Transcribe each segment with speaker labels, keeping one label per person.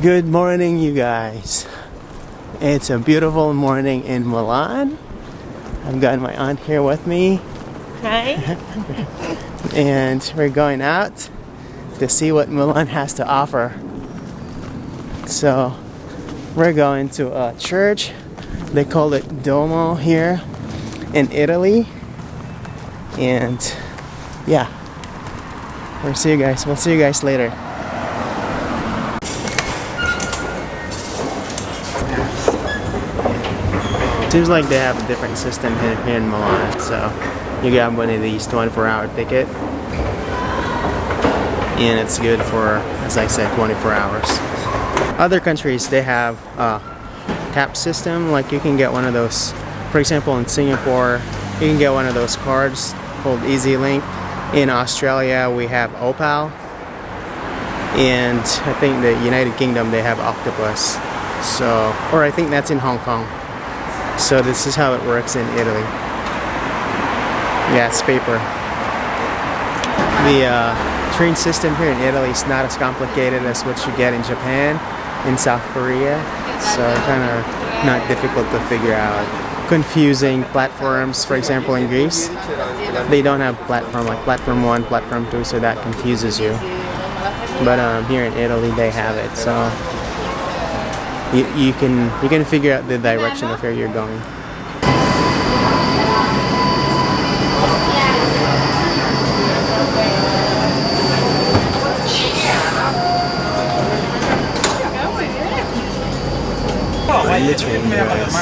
Speaker 1: Good morning, you guys. It's a beautiful morning in Milan. I've got my aunt here with me.
Speaker 2: Hi.
Speaker 1: And we're going out to see what Milan has to offer. So we're going to a church. They call it Duomo here in Italy. And yeah, we'll see you guys later. Seems like they have a different system here in Milan. So you get one of these 24-hour ticket, and it's good for, as I said, 24 hours. Other countries, they have a tap system. Like you can get one of those, for example, in Singapore, you can get one of those cards called EasyLink. In Australia, we have Opal, and I think the United Kingdom, they have Octopus. So, or I think that's in Hong Kong. So this is how it works in Italy. Yeah, it's paper. The train system here in Italy is not as complicated as what you get in Japan, in South Korea. So kind of not difficult to figure out. Confusing platforms, for example, in Greece, they don't have platform like platform 1, platform 2, so that confuses you. But here in Italy, they have it. So you can figure out the direction of where you're going. Literally, guys.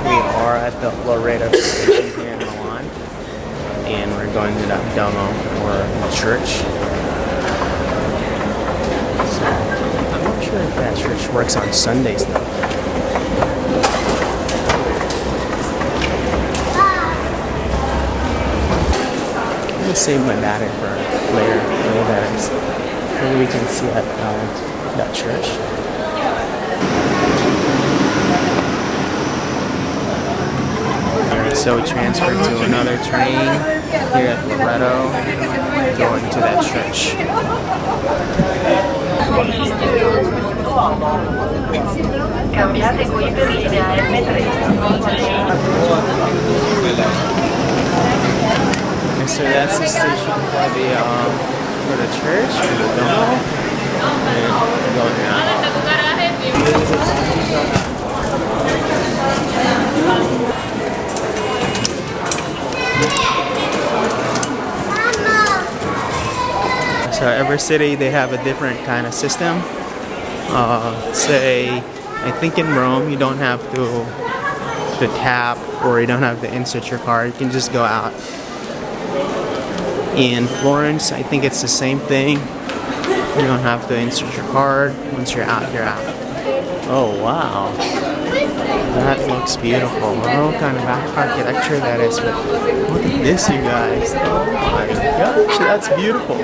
Speaker 1: We are at the Loreto station here in Milan, and we're going to that Duomo, or the church. So, I'm not sure if that church works on Sundays though. I'm gonna save my battery for later. Maybe we can see that church. So we transferred to another train here at Loreto, going to that church. Okay, so that's the station for the church, for the Duomo, and we're going out. So every city, they have a different kind of system. Say, I think in Rome, you don't have to tap, or you don't have to insert your card. You can just go out. In Florence, I think it's the same thing. You don't have to insert your card. Once you're out, you're out. Oh wow, that looks beautiful. I don't know what kind of architecture that is, but look at this, you guys. Oh my gosh, that's beautiful.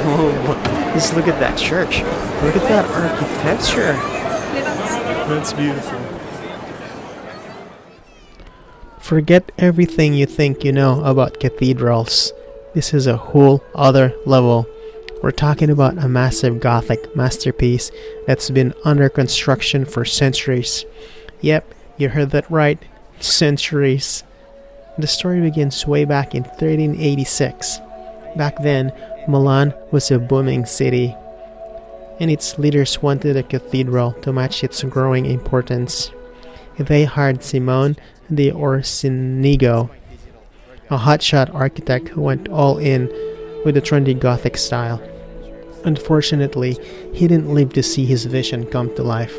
Speaker 1: Oh, just look at that church. Look at that architecture. That's beautiful. Forget everything you think you know about cathedrals. This is a whole other level. We're talking about a massive Gothic masterpiece that's been under construction for centuries. Yep, you heard that right. Centuries. The story begins way back in 1386. Back then, Milan was a booming city, and its leaders wanted a cathedral to match its growing importance. They hired Simone de Orsinigo, a hotshot architect who went all in with the trendy Gothic style. Unfortunately, he didn't live to see his vision come to life.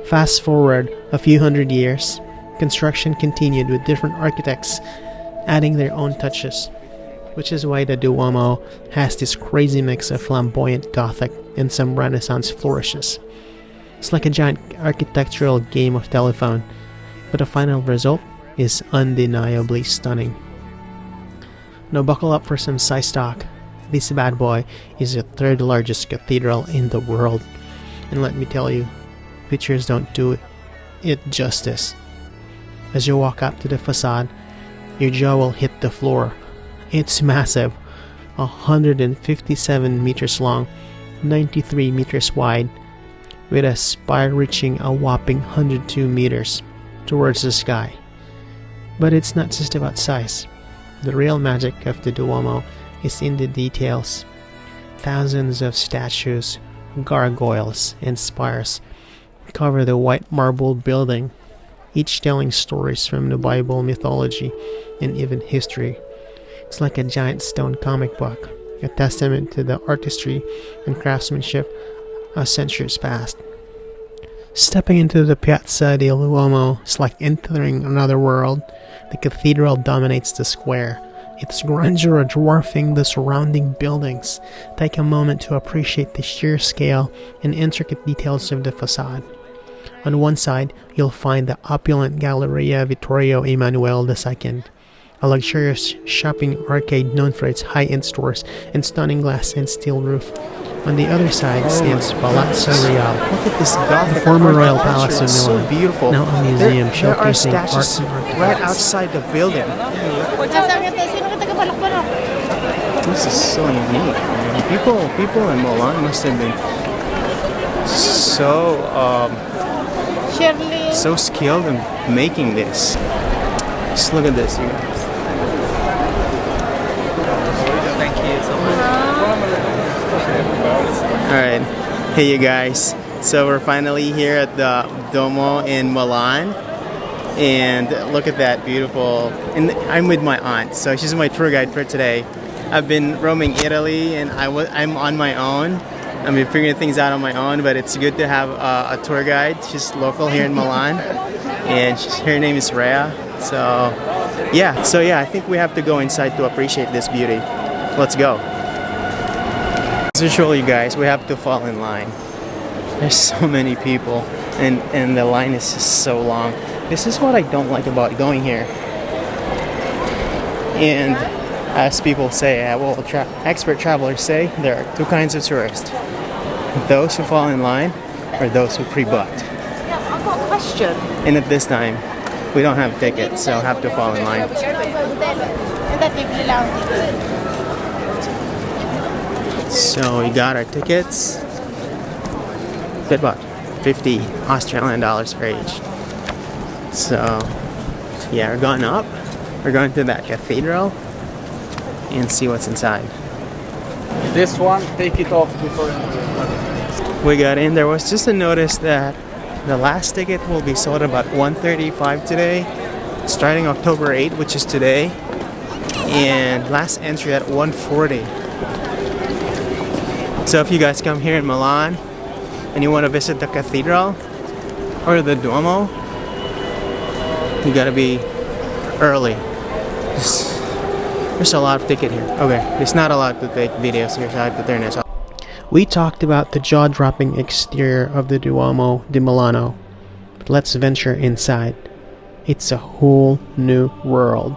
Speaker 1: Fast forward a few hundred years, construction continued with different architects adding their own touches, which is why the Duomo has this crazy mix of flamboyant Gothic and some Renaissance flourishes. It's like a giant architectural game of telephone, but the final result is undeniably stunning. Now buckle up for some size talk. This bad boy is the third largest cathedral in the world, and let me tell you, pictures don't do it justice. As you walk up to the facade, your jaw will hit the floor. It's massive, 157 meters long, 93 meters wide, with a spire reaching a whopping 102 meters towards the sky. But it's not just about size. The real magic of the Duomo is in the details. Thousands of statues, gargoyles, and spires cover the white marble building, each telling stories from the Bible, mythology, and even history. It's like a giant stone comic book, a testament to the artistry and craftsmanship of centuries past. Stepping into the Piazza del Duomo is like entering another world. The cathedral dominates the square, its grandeur dwarfing the surrounding buildings. Take a moment to appreciate the sheer scale and intricate details of the facade. On one side, you'll find the opulent Galleria Vittorio Emanuele II, a luxurious shopping arcade known for its high-end stores and stunning glass and steel roof. On the other side stands Palazzo Reale,
Speaker 2: look at this Gothic
Speaker 1: the former royal palace of
Speaker 2: it's
Speaker 1: Milan,
Speaker 2: so beautiful.
Speaker 1: now a museum
Speaker 2: There are
Speaker 1: showcasing art
Speaker 2: statues
Speaker 1: and artifacts.
Speaker 2: right outside the building. This is so unique. I mean, people in Milan must have been so skilled in making this. Just look at this, you guys. Thank you so much. Alright, hey you guys. So we're finally here at the Duomo in Milan. And look at that beautiful, and I'm with my aunt, so she's my tour guide for today. I've been roaming Italy and I'm on my own. I've been figuring things out on my own, but it's good to have a tour guide. She's local here in Milan, and her name is Rhea. So yeah, I think we have to go inside to appreciate this beauty. Let's go. As usual, you guys, we have to fall in line. There's so many people, and the line is just so long. This is what I don't like about going here. And as people say, expert travelers say, there are two kinds of tourists. Those who fall in line or those who pre-booked.
Speaker 3: Yeah, I've got a question.
Speaker 2: And at this time, we don't have tickets, so have to fall in line. So we got our tickets. Good about 50 Australian dollars for each. So yeah, we're going up. We're going to that cathedral and see what's inside.
Speaker 4: This one, take it off before
Speaker 2: We got in. There was just a notice that the last ticket will be sold about 1:35 today, starting October 8, which is today, and last entry at 1:40. So if you guys come here in Milan and you want to visit the cathedral or the Duomo, you gotta be early. There's a lot of ticket here. Okay, it's not allowed to take videos here, so I have to turn this off.
Speaker 1: We talked about the jaw-dropping exterior of the Duomo di Milano, but let's venture inside. It's a whole new world.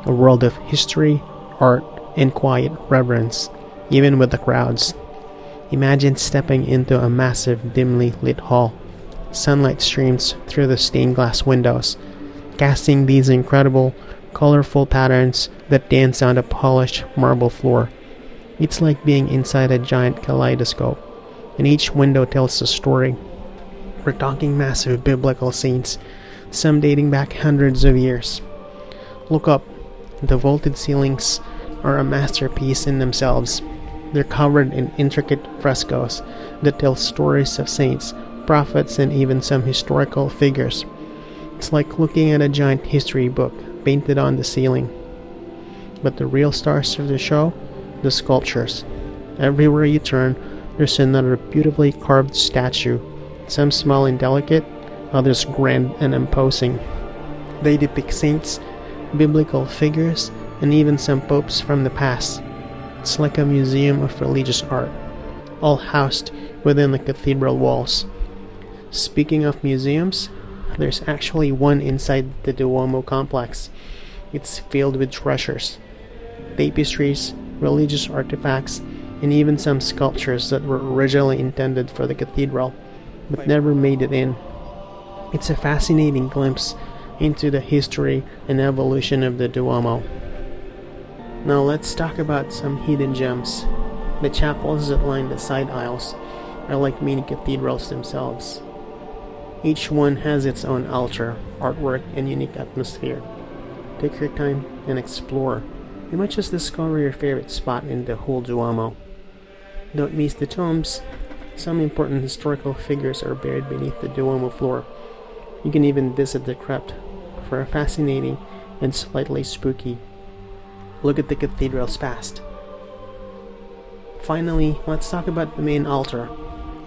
Speaker 1: A world of history, art, and quiet reverence, even with the crowds. Imagine stepping into a massive, dimly lit hall. Sunlight streams through the stained glass windows, casting these incredible, colorful patterns that dance on the polished marble floor. It's like being inside a giant kaleidoscope, and each window tells a story. We're talking massive biblical scenes, some dating back hundreds of years. Look up. The vaulted ceilings are a masterpiece in themselves. They're covered in intricate frescoes that tell stories of saints, prophets, and even some historical figures. It's like looking at a giant history book painted on the ceiling. But the real stars of the show? The sculptures. Everywhere you turn, there's another beautifully carved statue. Some small and delicate, others grand and imposing. They depict saints, biblical figures, and even some popes from the past. It's like a museum of religious art, all housed within the cathedral walls. Speaking of museums, there's actually one inside the Duomo complex. It's filled with treasures, tapestries, religious artifacts, and even some sculptures that were originally intended for the cathedral, but never made it in. It's a fascinating glimpse into the history and evolution of the Duomo. Now let's talk about some hidden gems. The chapels that line the side aisles are like mini cathedrals themselves. Each one has its own altar, artwork, and unique atmosphere. Take your time and explore. You might just discover your favorite spot in the whole Duomo. Don't miss the tombs. Some important historical figures are buried beneath the Duomo floor. You can even visit the crypt for a fascinating and slightly spooky look at the cathedral's past. Finally, let's talk about the main altar.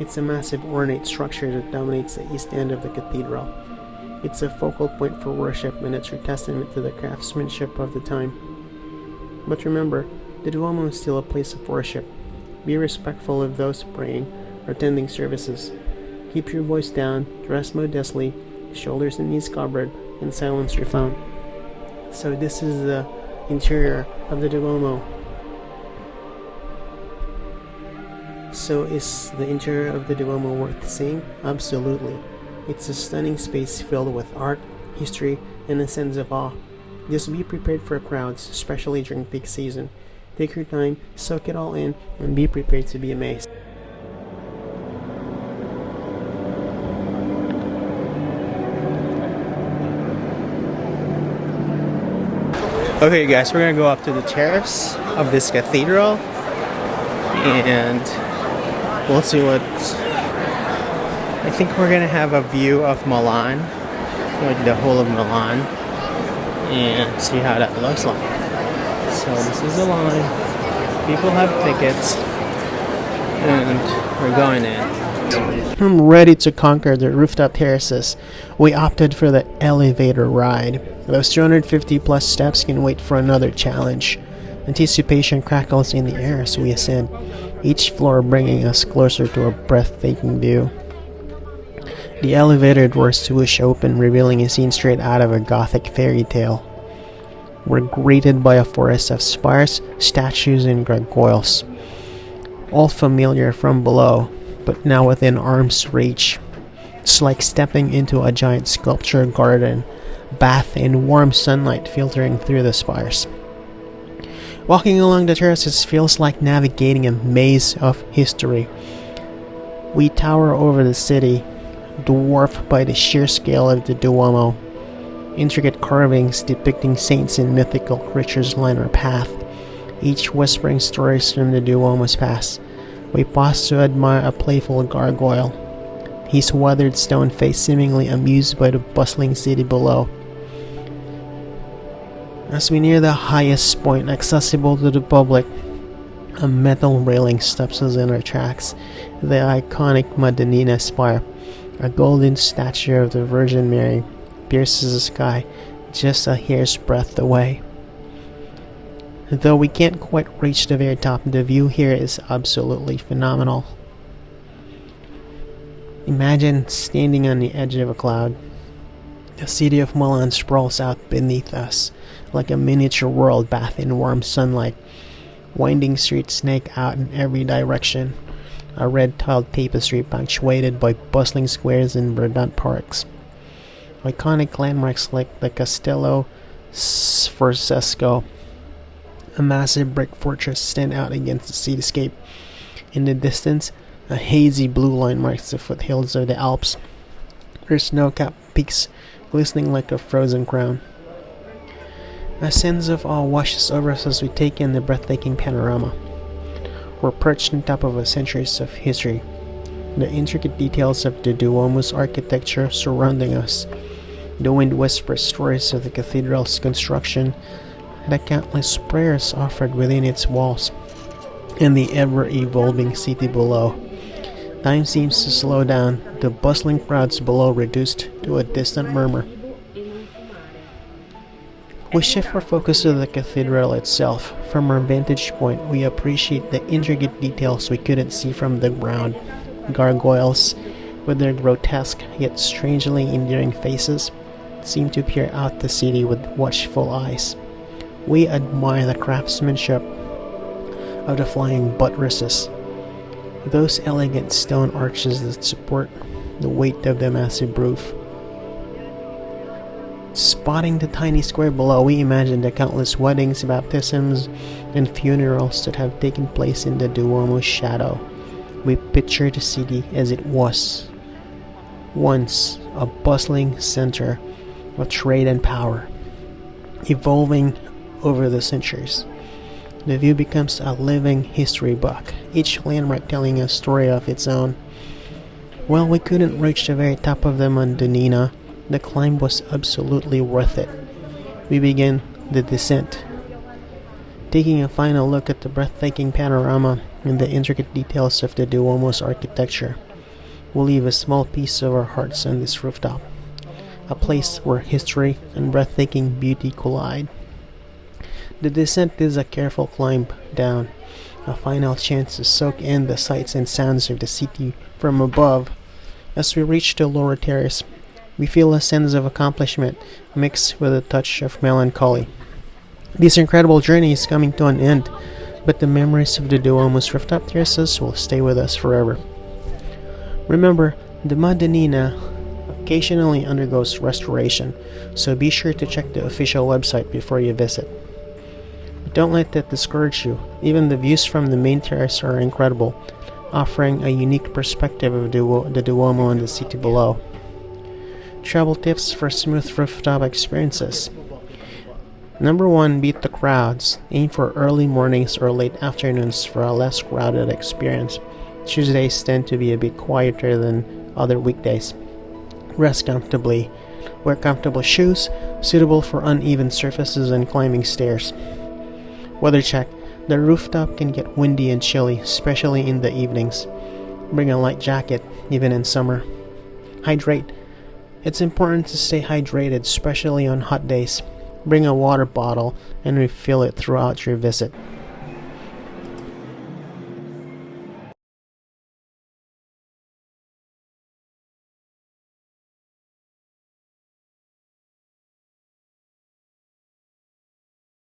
Speaker 1: It's a massive ornate structure that dominates the east end of the cathedral. It's a focal point for worship and a true testament to the craftsmanship of the time. But remember, the Duomo is still a place of worship. Be respectful of those praying or attending services. Keep your voice down, dress modestly, shoulders and knees covered, and silence your phone. So this is the interior of the Duomo. So is the interior of the Duomo worth seeing? Absolutely. It's a stunning space filled with art, history, and a sense of awe. Just be prepared for crowds, especially during peak season. Take your time, soak it all in, and be prepared to be amazed.
Speaker 2: Okay guys, we're gonna go up to the terrace of this cathedral and we'll see what... I think we're gonna have a view of Milan, like the whole of Milan, and see how that looks like. So this is the line, people have tickets, and we're going in.
Speaker 1: I'm ready to conquer the rooftop terraces. We opted for the elevator ride. Those 250 plus steps can wait for another challenge. Anticipation crackles in the air as we ascend, each floor bringing us closer to a breathtaking view. The elevator doors swoosh open, revealing a scene straight out of a Gothic fairy tale. We're greeted by a forest of spires, statues, and gargoyles, all familiar from below, but now within arm's reach. It's like stepping into a giant sculpture garden, bathed in warm sunlight filtering through the spires. Walking along the terraces feels like navigating a maze of history. We tower over the city, dwarfed by the sheer scale of the Duomo. Intricate carvings depicting saints and mythical creatures line our path, each whispering stories from the Duomo's past. We pause to admire a playful gargoyle, his weathered stone face seemingly amused by the bustling city below. As we near the highest point accessible to the public, a metal railing stops us in our tracks. The iconic Madonnina spire, a golden statue of the Virgin Mary, pierces the sky just a hair's breadth away. Though we can't quite reach the very top, the view here is absolutely phenomenal. Imagine standing on the edge of a cloud. The city of Milan sprawls out beneath us, like a miniature world bathed in warm sunlight. Winding streets snake out in every direction, a red-tiled tapestry punctuated by bustling squares and verdant parks. Iconic landmarks like the Castello Sforzesco, a massive brick fortress, stand out against the cityscape. In the distance, a hazy blue line marks the foothills of the Alps, their snow-capped peaks glistening like a frozen crown. A sense of awe washes over us as we take in the breathtaking panorama. We're perched on top of a centuries of history, the intricate details of the Duomo's architecture surrounding us. The wind whispers stories of the cathedral's construction, the countless prayers offered within its walls, and the ever-evolving city below. Time seems to slow down, the bustling crowds below reduced to a distant murmur. We shift our focus to the cathedral itself. From our vantage point, we appreciate the intricate details we couldn't see from the ground. Gargoyles, with their grotesque yet strangely endearing faces, seem to peer out the city with watchful eyes. We admire the craftsmanship of the flying buttresses, those elegant stone arches that support the weight of the massive roof. Spotting the tiny square below, we imagine the countless weddings, baptisms, and funerals that have taken place in the Duomo's shadow. We picture the city as it was once, a bustling center of trade and power, evolving over the centuries. The view becomes a living history book, each landmark telling a story of its own. While we couldn't reach the very top of the Madonnina, the climb was absolutely worth it. We begin the descent, taking a final look at the breathtaking panorama and the intricate details of the Duomo's architecture. We'll leave a small piece of our hearts on this rooftop, a place where history and breathtaking beauty collide. The descent is a careful climb down, a final chance to soak in the sights and sounds of the city from above. As we reach the lower terrace, we feel a sense of accomplishment mixed with a touch of melancholy. This incredible journey is coming to an end, but the memories of the Duomo's rooftop terraces will stay with us forever. Remember, the Madonnina occasionally undergoes restoration, so be sure to check the official website before you visit. But don't let that discourage you. Even the views from the main terrace are incredible, offering a unique perspective of the Duomo and the city below. Travel tips for smooth rooftop experiences. Number 1, beat the crowds. Aim for early mornings or late afternoons for a less crowded experience. Tuesdays tend to be a bit quieter than other weekdays. Rest comfortably. Wear comfortable shoes suitable for uneven surfaces and climbing stairs. Weather check. The rooftop can get windy and chilly, especially in the evenings. Bring a light jacket, even in summer. Hydrate. It's important to stay hydrated, especially on hot days. Bring a water bottle and refill it throughout your visit.